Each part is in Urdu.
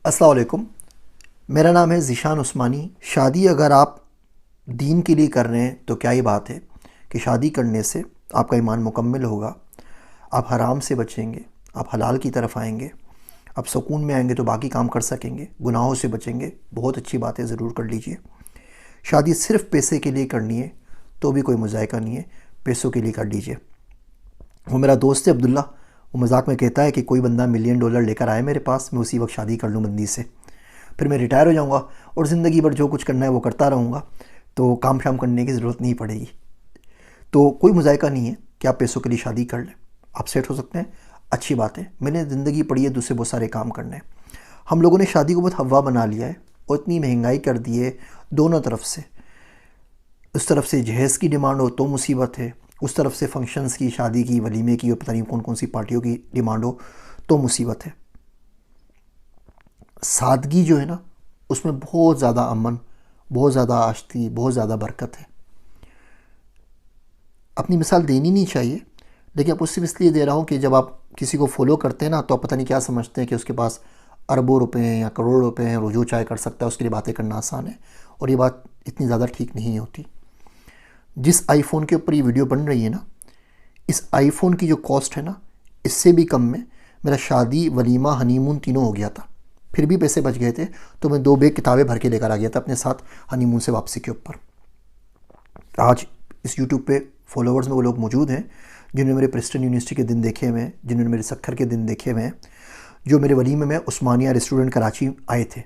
السلام علیکم، میرا نام ہے ذیشان عثمانی۔ شادی اگر آپ دین کے لیے کر رہے ہیں تو کیا ہی بات ہے کہ شادی کرنے سے آپ کا ایمان مکمل ہوگا، آپ حرام سے بچیں گے، آپ حلال کی طرف آئیں گے، آپ سکون میں آئیں گے تو باقی کام کر سکیں گے، گناہوں سے بچیں گے۔ بہت اچھی بات ہے، ضرور کر لیجئے۔ شادی صرف پیسے کے لیے کرنی ہے تو بھی کوئی مذائقہ نہیں ہے، پیسوں کے لیے کر لیجئے۔ وہ میرا دوست ہے عبداللہ، وہ مذاق میں کہتا ہے کہ کوئی بندہ $1,000,000 لے کر آئے میرے پاس، میں اسی وقت شادی کر لوں بندی سے، پھر میں ریٹائر ہو جاؤں گا اور زندگی بھر جو کچھ کرنا ہے وہ کرتا رہوں گا، تو کام شام کرنے کی ضرورت نہیں پڑے گی۔ تو کوئی مذائقہ نہیں ہے کہ آپ پیسوں کے لیے شادی کر لیں، آپ سیٹ ہو سکتے ہیں، اچھی بات ہے۔ میں نے زندگی پڑھی ہے، دوسرے بہت سارے کام کرنے ہیں۔ ہم لوگوں نے شادی کو بہت ہوا بنا لیا ہے اور اتنی مہنگائی کر دی ہے دونوں طرف سے۔ اس طرف سے جہیز کی ڈیمانڈ ہو تو مصیبت ہے، اس طرف سے فنکشنز کی، شادی کی، ولیمے کی اور پتہ نہیں کون کون سی پارٹیوں کی ڈیمانڈ ہو تو مصیبت ہے۔ سادگی جو ہے نا، اس میں بہت زیادہ امن، بہت زیادہ آشتی، بہت زیادہ برکت ہے۔ اپنی مثال دینی نہیں چاہیے، لیکن اب اس سے اس لیے دے رہا ہوں کہ جب آپ کسی کو فالو کرتے ہیں نا تو آپ پتہ نہیں کیا سمجھتے ہیں کہ اس کے پاس اربوں روپے ہیں یا کروڑ روپے ہیں، وہ جو چاہے کر سکتا ہے، اس کے لیے باتیں کرنا آسان ہے، اور یہ بات اتنی زیادہ ٹھیک نہیں ہوتی۔ جس آئی فون کے اوپر یہ ویڈیو بن رہی ہے نا، اس آئی فون کی جو کاسٹ ہے نا، اس سے بھی کم میں میرا شادی، ولیمہ، ہنی مون تینوں ہو گیا تھا، پھر بھی پیسے بچ گئے تھے، تو میں 2 بیگ کتابیں بھر کے لے کر آ گیا تھا اپنے ساتھ ہنی مون سے واپسی کے اوپر۔ آج اس یوٹیوب پہ فالوورز میں وہ لوگ موجود ہیں جنہوں نے میرے پرسٹن یونیورسٹی کے دن دیکھے ہوئے ہیں، جنہوں نے میرے سکھر کے دن دیکھے ہوئے ہیں، جو میرے ولیمے میں عثمانیہ ریسٹورنٹ کراچی آئے تھے،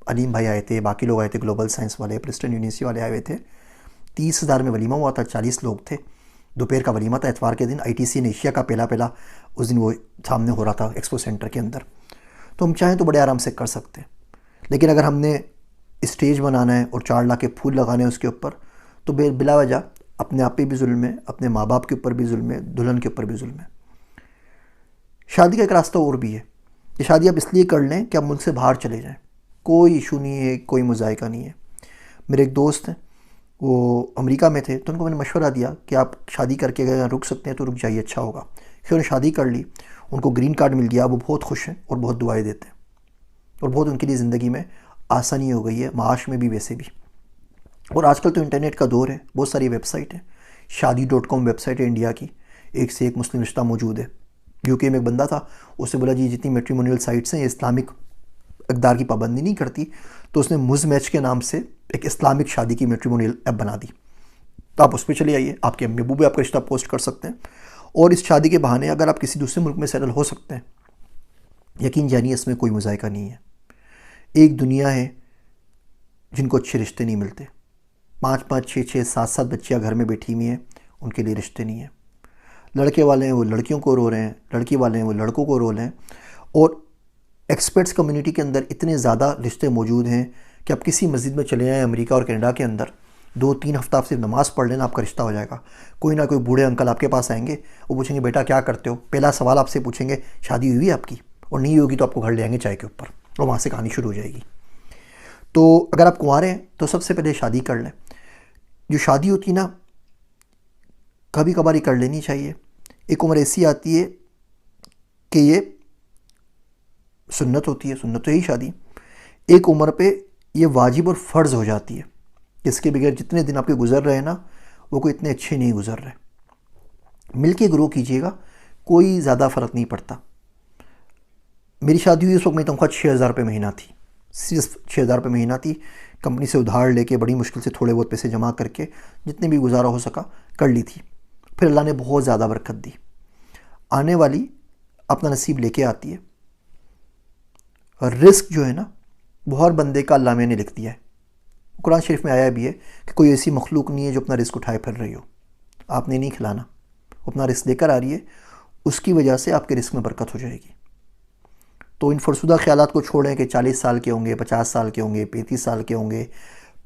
علیم بھائی آئے تھے، باقی لوگ آئے تھے، گلوبل سائنس والے، پرسٹن یونیورسٹی والے آئے ہوئے تھے۔ 30,000 میں ولیمہ ہوا تھا، 40 لوگ تھے، دوپہر کا ولیمہ تھا اتوار کے دن، ITC نے ایشیا کا پہلا اس دن وہ سامنے ہو رہا تھا ایکسپو سینٹر کے اندر۔ تو ہم چاہیں تو بڑے آرام سے کر سکتے ہیں، لیکن اگر ہم نے اسٹیج بنانا ہے اور 4 لاکھ کے پھول لگانے ہیں اس کے اوپر، تو بلا وجہ اپنے آپ پہ بھی ظلم ہے، اپنے ماں باپ کے اوپر بھی ظلم ہے، دلہن کے اوپر بھی ظلم ہے۔ شادی کا ایک راستہ اور بھی ہے، یہ شادی آپ اس لیے کر لیں کہ آپ ملک سے باہر چلے جائیں، کوئی ایشو نہیں ہے، کوئی مذائقہ نہیں ہے۔ میرے ایک دوست ہیں، وہ امریکہ میں تھے، تو ان کو میں نے مشورہ دیا کہ آپ شادی کر کے اگر رک سکتے ہیں تو رک جائیے، اچھا ہوگا۔ پھر انہوں نے شادی کر لی، ان کو گرین کارڈ مل گیا، وہ بہت خوش ہیں اور بہت دعائیں دیتے ہیں، اور بہت ان کے لیے زندگی میں آسانی ہو گئی ہے، معاش میں بھی، ویسے بھی۔ اور آج کل تو انٹرنیٹ کا دور ہے، بہت ساری ویب سائٹ ہیں، شادی.com ویب سائٹ ہے انڈیا کی، ایک سے ایک مسلم رشتہ موجود ہے۔ UK میں ایک بندہ تھا، اس سے بولا جی جتنی میٹریمونیل سائٹس ہیں یہ اسلامک اقدار کی پابندی نہیں کرتی، تو اس نے مز میچ کے نام سے ایک اسلامک شادی کی میٹریمونیل ایپ بنا دی، تو آپ اس پہ چلے آئیے، آپ کے امی ابو بھی آپ کا رشتہ پوسٹ کر سکتے ہیں، اور اس شادی کے بہانے اگر آپ کسی دوسرے ملک میں سیٹل ہو سکتے ہیں، یقین جانیے اس میں کوئی مذائقہ نہیں ہے۔ ایک دنیا ہے جن کو اچھے رشتے نہیں ملتے، 5 6 7 بچیاں گھر میں بیٹھی ہوئی ہیں، ان کے لیے رشتے نہیں ہیں۔ لڑکے والے ہیں وہ لڑکیوں کو رو رہے ہیں، لڑکی والے ہیں وہ لڑکوں کو رو رہے ہیں، اور ایکسپرٹس کمیونٹی کے اندر اتنے زیادہ رشتے موجود ہیں کہ آپ کسی مسجد میں چلے جائیں امریکہ اور کینیڈا کے اندر، 2 3 ہفتہ آپ صرف نماز پڑھ لینا، آپ کا رشتہ ہو جائے گا۔ کوئی نہ کوئی بوڑھے انکل آپ کے پاس آئیں گے، وہ پوچھیں گے بیٹا کیا کرتے ہو، پہلا سوال آپ سے پوچھیں گے شادی ہوئی ہے آپ کی، اور نہیں ہوگی تو آپ کو گھر لے آئیں گے چائے کے اوپر، اور وہاں سے کہانی شروع ہو جائے گی۔ تو اگر آپ کنوارے ہیں تو سب سے پہلے شادی کر لیں۔ جو شادی ہوتی نا، کبھی کبھار ہی کر لینی چاہیے۔ ایک عمر ایسی آتی ہے کہ یہ سنت ہوتی ہے، سنت تو یہی شادی، ایک عمر پہ یہ واجب اور فرض ہو جاتی ہے، جس کے بغیر جتنے دن آپ کے گزر رہے ہیں نا، وہ کوئی اتنے اچھے نہیں گزر رہے۔ مل کے گرو کیجیے گا، کوئی زیادہ فرق نہیں پڑتا۔ میری شادی ہوئی اس وقت میری تنخواہ 6,000 روپے مہینہ تھی، صرف 6,000 روپے مہینہ تھی، کمپنی سے ادھار لے کے بڑی مشکل سے تھوڑے بہت پیسے جمع کر کے جتنے بھی گزارا ہو سکا کر لی تھی۔ پھر اللہ نے بہت زیادہ برکت دی، آنے والی اپنا نصیب لے کے آتی ہے۔ رزق جو ہے نا، وہ ہر بندے کا اللہ میں نے لکھ دیا ہے۔ قرآن شریف میں آیا بھی ہے کہ کوئی ایسی مخلوق نہیں ہے جو اپنا رزق اٹھائے پھر رہی ہو، آپ نے نہیں کھلانا، وہ اپنا رزق لے کر آ رہی ہے، اس کی وجہ سے آپ کے رزق میں برکت ہو جائے گی۔ تو ان فرسودہ خیالات کو چھوڑیں کہ 40 سال کے ہوں گے، 50 سال کے ہوں گے، 35 سال کے ہوں گے،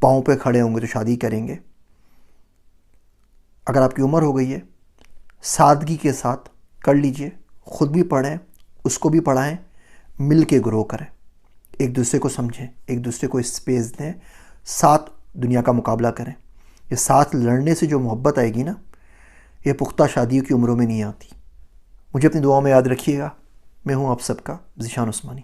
پاؤں پہ کھڑے ہوں گے تو شادی کریں گے۔ اگر آپ کی عمر ہو گئی ہے، سادگی کے ساتھ کر لیجئے، خود بھی پڑھیں، اس کو بھی پڑھائیں، مل کے گرو کریں، ایک دوسرے کو سمجھیں، ایک دوسرے کو اسپیس دیں، ساتھ دنیا کا مقابلہ کریں۔ یہ ساتھ لڑنے سے جو محبت آئے گی نا، یہ پختہ شادیوں کی عمروں میں نہیں آتی۔ مجھے اپنی دعاؤں میں یاد رکھیے گا۔ میں ہوں آپ سب کا ذیشان عثمانی۔